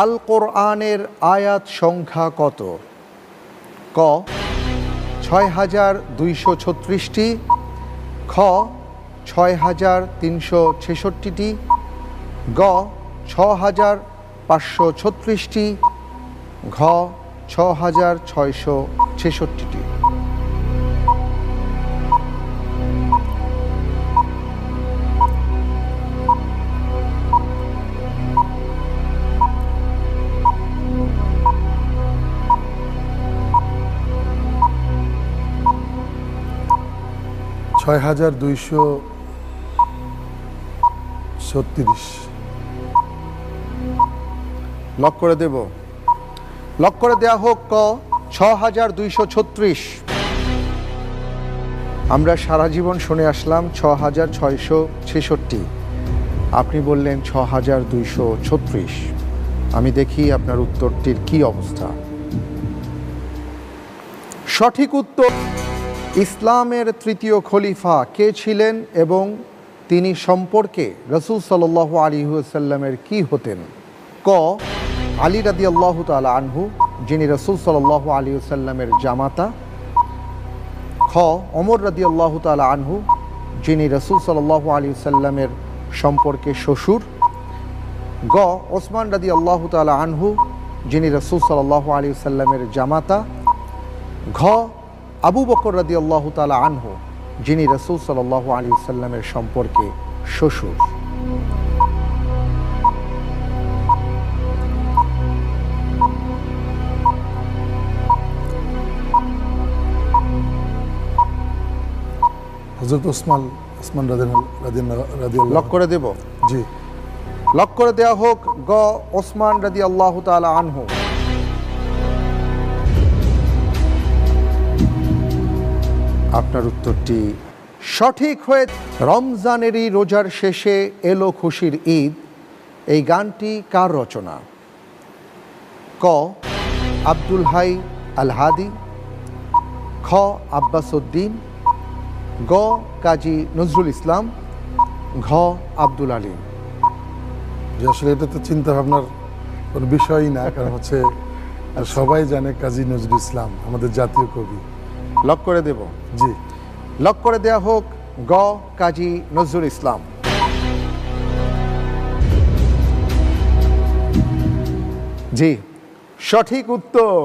আল কোরআনের আয়াত সংখ্যা কত? ক ৬,২৩৬টি, খ ৬,৩৬৬টি, গ ৬,৫৩৬টি, ঘ ৬,৬৬৬টি। ছয় ৬,২৩৬। লক করে দেব? লক করে দেয়া হোক ক ৬,২৩৬। আমরা সারা জীবন শুনে আসলাম ৬,৬৬৬। আপনি বললেন ৬,২৩৬। আমি দেখি আপনার উত্তরটির কি অবস্থা। সঠিক উত্তর, ইসলামের তৃতীয় খলিফা কে ছিলেন এবং তিনি সম্পর্কে রাসূল সাল্লাল্লাহু আলাইহি ওয়াসাল্লামের কি হতেন? ক আলী রাদিয়াল্লাহু তাআলা আনহু, যিনি রাসূল সাল্লাল্লাহু আলাইহি ওয়াসাল্লামের জামাতা। খ ওমর রাদিয়াল্লাহু তাআলা আনহু, যিনি রাসূল সাল্লাল্লাহু আলাইহি ওয়াসাল্লামের সম্পর্কে শ্বশুর। গ ওসমান রাদিয়াল্লাহু তাআলা আনহু, যিনি রাসূল সাল্লাল্লাহু আলাইহি ওয়াসাল্লামের জামাতা। ঘ আবু বকর রাদিয়াল্লাহু তাআলা আনহু, যিনি রাসূল সাল্লাল্লাহু আলাইহি ওয়াসাল্লামের সম্পর্কে শ্বশুর। হযরত ওসমান রাদিয়াল্লাহু। লক করে দেব? জি। লক করে দেওয়া হোক গ ওসমান রাদিয়াল্লাহু তাআলা আনহু। আপনার উত্তরটি সঠিক হয়ে রমজানেরই রোজার শেষে এলো খুশির ঈদ, এই গানটি কার রচনা? ক আব্দুল হাই আল হাদি, খ আব্বাস উদ্দিন, গ কাজী নজরুল ইসলাম, ঘ আব্দুল আলীম। যে আসলে এটা তো চিন্তা ভাবনার কোনো বিষয়ই না, কারণ হচ্ছে সবাই জানে কাজী নজরুল ইসলাম আমাদের জাতীয় কবি। লক করে দেব? জি। লক করে দেয়া হোক গ কাজী নজরুল ইসলাম। জি, সঠিক উত্তর।